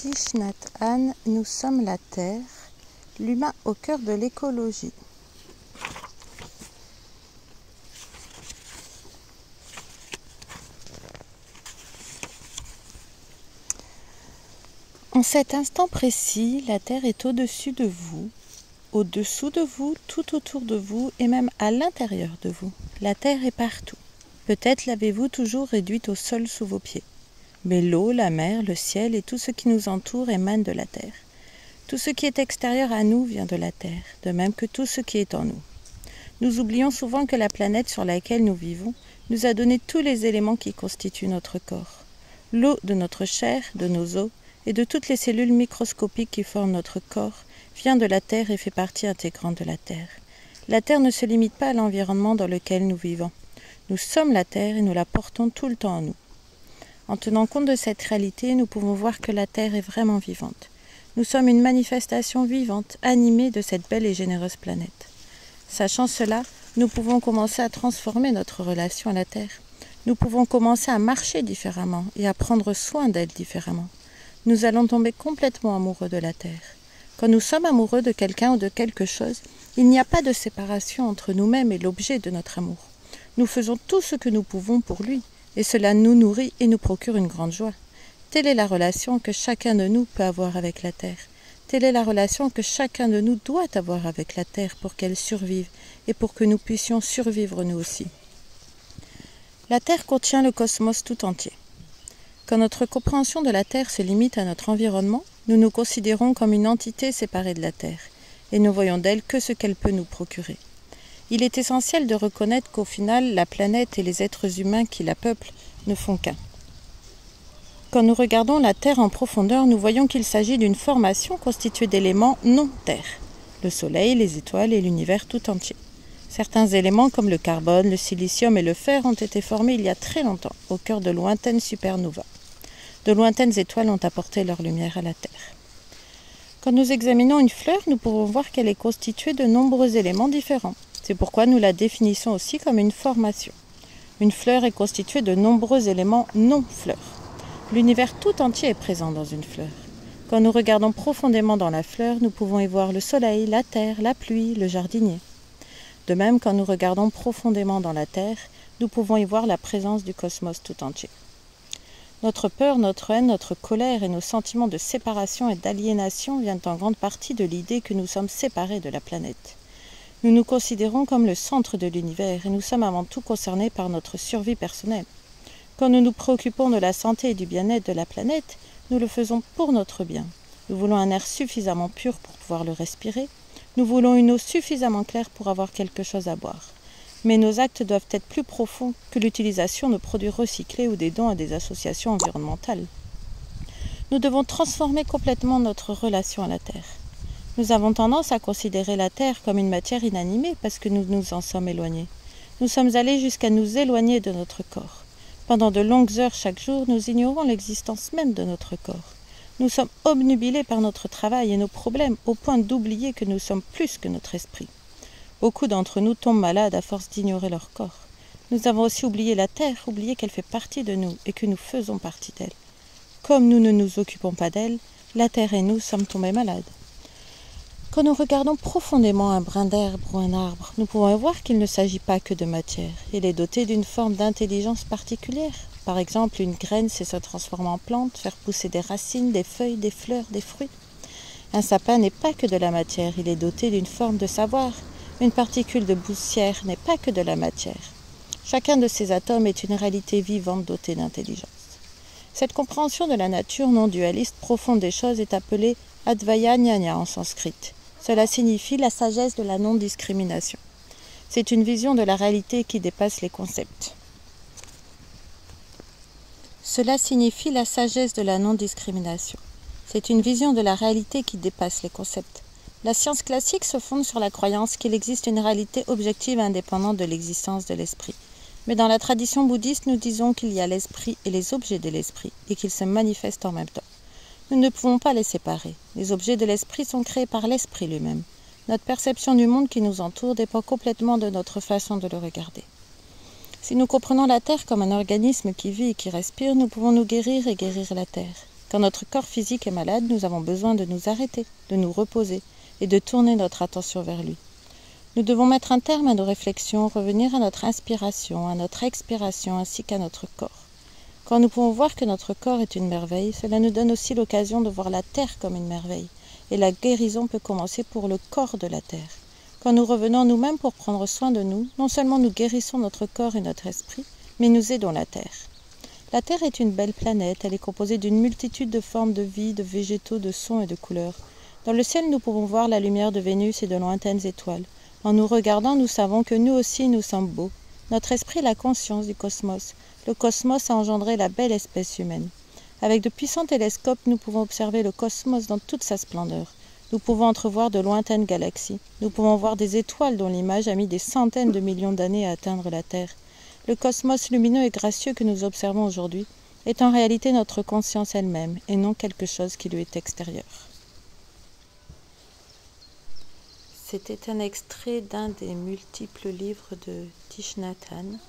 Thich Nhat Hanh, nous sommes la Terre, l'humain au cœur de l'écologie. En cet instant précis, la Terre est au-dessus de vous, au-dessous de vous, tout autour de vous et même à l'intérieur de vous. La Terre est partout. Peut-être l'avez-vous toujours réduite au sol sous vos pieds. Mais l'eau, la mer, le ciel et tout ce qui nous entoure émane de la Terre. Tout ce qui est extérieur à nous vient de la Terre, de même que tout ce qui est en nous. Nous oublions souvent que la planète sur laquelle nous vivons nous a donné tous les éléments qui constituent notre corps. L'eau de notre chair, de nos os et de toutes les cellules microscopiques qui forment notre corps vient de la Terre et fait partie intégrante de la Terre. La Terre ne se limite pas à l'environnement dans lequel nous vivons. Nous sommes la Terre et nous la portons tout le temps en nous. En tenant compte de cette réalité, nous pouvons voir que la Terre est vraiment vivante. Nous sommes une manifestation vivante, animée de cette belle et généreuse planète. Sachant cela, nous pouvons commencer à transformer notre relation à la Terre. Nous pouvons commencer à marcher différemment et à prendre soin d'elle différemment. Nous allons tomber complètement amoureux de la Terre. Quand nous sommes amoureux de quelqu'un ou de quelque chose, il n'y a pas de séparation entre nous-mêmes et l'objet de notre amour. Nous faisons tout ce que nous pouvons pour lui. Et cela nous nourrit et nous procure une grande joie. Telle est la relation que chacun de nous peut avoir avec la Terre. Telle est la relation que chacun de nous doit avoir avec la Terre pour qu'elle survive et pour que nous puissions survivre nous aussi. La Terre contient le cosmos tout entier. Quand notre compréhension de la Terre se limite à notre environnement, nous nous considérons comme une entité séparée de la Terre et ne voyons d'elle que ce qu'elle peut nous procurer. Il est essentiel de reconnaître qu'au final, la planète et les êtres humains qui la peuplent ne font qu'un. Quand nous regardons la Terre en profondeur, nous voyons qu'il s'agit d'une formation constituée d'éléments non-Terre, le Soleil, les étoiles et l'univers tout entier. Certains éléments comme le carbone, le silicium et le fer ont été formés il y a très longtemps, au cœur de lointaines supernovas. De lointaines étoiles ont apporté leur lumière à la Terre. Quand nous examinons une fleur, nous pouvons voir qu'elle est constituée de nombreux éléments différents. C'est pourquoi nous la définissons aussi comme une formation. Une fleur est constituée de nombreux éléments non-fleurs. L'univers tout entier est présent dans une fleur. Quand nous regardons profondément dans la fleur, nous pouvons y voir le soleil, la terre, la pluie, le jardinier. De même, quand nous regardons profondément dans la terre, nous pouvons y voir la présence du cosmos tout entier. Notre peur, notre haine, notre colère et nos sentiments de séparation et d'aliénation viennent en grande partie de l'idée que nous sommes séparés de la planète. Nous nous considérons comme le centre de l'univers et nous sommes avant tout concernés par notre survie personnelle. Quand nous nous préoccupons de la santé et du bien-être de la planète, nous le faisons pour notre bien. Nous voulons un air suffisamment pur pour pouvoir le respirer. Nous voulons une eau suffisamment claire pour avoir quelque chose à boire. Mais nos actes doivent être plus profonds que l'utilisation de produits recyclés ou des dons à des associations environnementales. Nous devons transformer complètement notre relation à la Terre. Nous avons tendance à considérer la Terre comme une matière inanimée parce que nous nous en sommes éloignés. Nous sommes allés jusqu'à nous éloigner de notre corps. Pendant de longues heures chaque jour, nous ignorons l'existence même de notre corps. Nous sommes obnubilés par notre travail et nos problèmes au point d'oublier que nous sommes plus que notre esprit. Beaucoup d'entre nous tombent malades à force d'ignorer leur corps. Nous avons aussi oublié la Terre, oublié qu'elle fait partie de nous et que nous faisons partie d'elle. Comme nous ne nous occupons pas d'elle, la Terre et nous sommes tombés malades. Quand nous regardons profondément un brin d'herbe ou un arbre, nous pouvons voir qu'il ne s'agit pas que de matière. Il est doté d'une forme d'intelligence particulière. Par exemple, une graine sait se transformer en plante, faire pousser des racines, des feuilles, des fleurs, des fruits. Un sapin n'est pas que de la matière, il est doté d'une forme de savoir. Une particule de poussière n'est pas que de la matière. Chacun de ces atomes est une réalité vivante dotée d'intelligence. Cette compréhension de la nature non dualiste profonde des choses est appelée Advaya Jnana en sanskrit. Cela signifie la sagesse de la non-discrimination. C'est une vision de la réalité qui dépasse les concepts. Cela signifie la sagesse de la non-discrimination. C'est une vision de la réalité qui dépasse les concepts. La science classique se fonde sur la croyance qu'il existe une réalité objective indépendante de l'existence de l'esprit. Mais dans la tradition bouddhiste, nous disons qu'il y a l'esprit et les objets de l'esprit, et qu'ils se manifestent en même temps. Nous ne pouvons pas les séparer. Les objets de l'esprit sont créés par l'esprit lui-même. Notre perception du monde qui nous entoure dépend complètement de notre façon de le regarder. Si nous comprenons la Terre comme un organisme qui vit et qui respire, nous pouvons nous guérir et guérir la Terre. Quand notre corps physique est malade, nous avons besoin de nous arrêter, de nous reposer et de tourner notre attention vers lui. Nous devons mettre un terme à nos réflexions, revenir à notre inspiration, à notre expiration ainsi qu'à notre corps. Quand nous pouvons voir que notre corps est une merveille, cela nous donne aussi l'occasion de voir la terre comme une merveille. Et la guérison peut commencer pour le corps de la terre. Quand nous revenons nous-mêmes pour prendre soin de nous, non seulement nous guérissons notre corps et notre esprit, mais nous aidons la terre. La Terre est une belle planète, elle est composée d'une multitude de formes de vie, de végétaux, de sons et de couleurs. Dans le ciel, nous pouvons voir la lumière de Vénus et de lointaines étoiles. En nous regardant, nous savons que nous aussi, nous sommes beaux. Notre esprit a la conscience du cosmos. Le cosmos a engendré la belle espèce humaine. Avec de puissants télescopes, nous pouvons observer le cosmos dans toute sa splendeur. Nous pouvons entrevoir de lointaines galaxies. Nous pouvons voir des étoiles dont l'image a mis des centaines de millions d'années à atteindre la Terre. Le cosmos lumineux et gracieux que nous observons aujourd'hui est en réalité notre conscience elle-même et non quelque chose qui lui est extérieur. C'était un extrait d'un des multiples livres de Thich Nhat Hanh.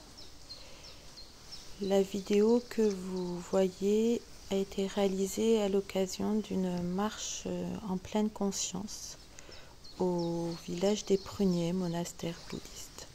La vidéo que vous voyez a été réalisée à l'occasion d'une marche en pleine conscience au village des Pruniers, monastère bouddhiste.